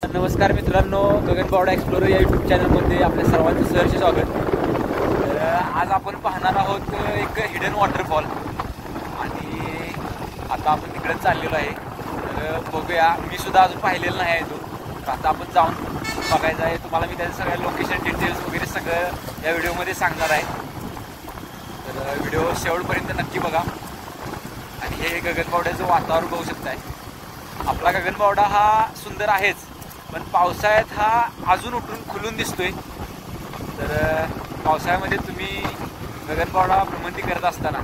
नमस्कार मित्रांनो, गगनबावडा एक्सप्लोरर या यूट्यूब चॅनलमध्ये आपल्या सर्वांचं सहर्ष स्वागत. तर आज आपण पाहणार आहोत एक हिडन वॉटरफॉल आणि आता आपण तिकडे चाललेलो आहे. तर बघूया, मी सुद्धा अजून पाहिलेलं नाही आहे तो. तर आता आपण जाऊन बघायचं आहे. तुम्हाला मी त्याचं सगळ्या लोकेशन डिटेल्स वगैरे सगळं या व्हिडिओमध्ये सांगणार आहे. तर व्हिडिओ शेवटपर्यंत नक्की बघा. आणि हे गगनबावड्याचं वातावरण बघू शकताय. आपला गगनबावडा हा सुंदर आहेच, पण पावसाळ्यात हा अजून उठून खुलून दिसतोय. तर पावसाळ्यामध्ये तुम्ही गगनबावडा भ्रमंती करत असताना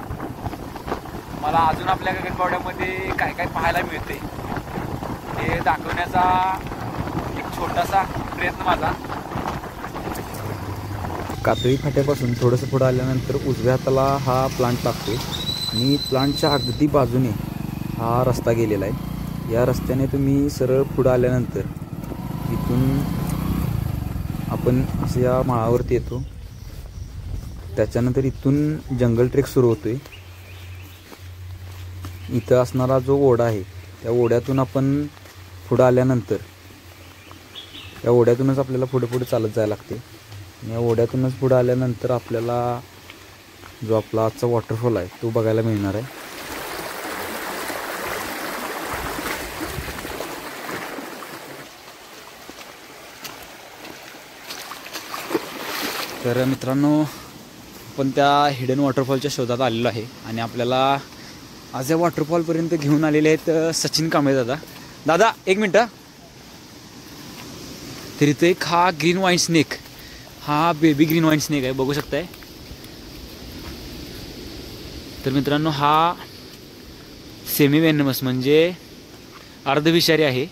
मला अजून आपल्या गगनबावड्यामध्ये काय काय पाहायला मिळते हे दाखवण्याचा एक छोटासा प्रयत्न माझा. कातळी फाट्यापासून थोडंसं पुढं आल्यानंतर उजव्या हाताला हा प्लांट लागतो आणि प्लांटच्या अगदी बाजूने हा रस्ता गेलेला आहे. या रस्त्याने तुम्ही सरळ पुढं आल्यानंतर इथून आपण असं या माळावरती येतो. त्याच्यानंतर इथून जंगल ट्रेक सुरू होतोय. इथं असणारा जो ओढा आहे त्या ओढ्यातून आपण पुढं आल्यानंतर या ओढ्यातूनच आपल्याला पुढे चालत जायला लागते. या ओढ्यातूनच पुढं आल्यानंतर आपल्याला जो आपला आजचा वॉटरफॉल आहे तो बघायला मिळणार आहे. तर मित्रांनो, आपण त्या हिडन वॉटरफॉलच्या शोधात आलेलो आहे आणि आपल्याला आज या वॉटरफॉलपर्यंत घेऊन आलेले आहेत सचिन कांबळे दादा. दादा एक मिनटं. तर इथे एक हा ग्रीन वाईन स्नेक, हा बेबी ग्रीन वाईन स्नेक आहे, बघू शकताय. तर मित्रांनो, हा सेमी वेनमस म्हणजे अर्धविषारी आहे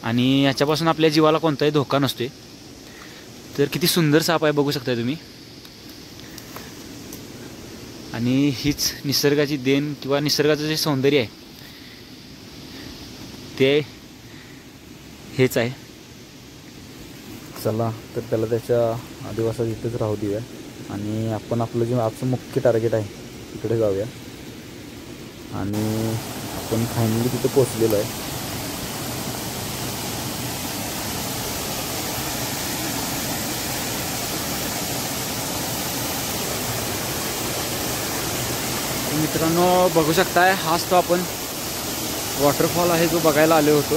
आणि याच्यापासून आपल्या जीवाला कोणताही धोका नसतो. तर किती सुंदर साप आहे बघू शकताय तुम्ही. आणि हीच निसर्गाची देण किंवा निसर्गाचं जे सौंदर्य आहे ते हेच आहे. चला तर त्याला त्याच्या आदिवासात इथंच राहू देऊया आणि आपण आपलं जे आजचं मुख्य टार्गेट आहे तिकडे जाऊया. आणि आपण फायनली तिथे पोचलेलो आहे. मित्रांनो बघू शकताय, हाच तो आपण वॉटरफॉल आहे जो बघायला आलो होतो.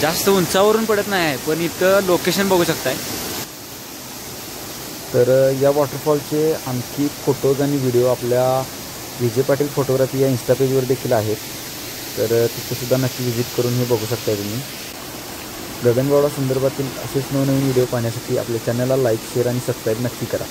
जास्त उंचावरून पडत नाही आहे, पण इथं लोकेशन बघू शकताय. तर या वॉटरफॉलचे आणखी फोटोज आणि व्हिडिओ आपल्या विजय पाटील फोटोग्राफी या इंस्टा पेजवर देखील आहेत. तर तिथेसुद्धा नक्की व्हिजिट करून हे बघू शकताय तुम्ही. गगनबावडा संदर्भातील असेच नवनवीन व्हिडिओ पाहण्यासाठी आपल्या चॅनलला लाईक, शेअर आणि सबस्क्राईब नक्की करा.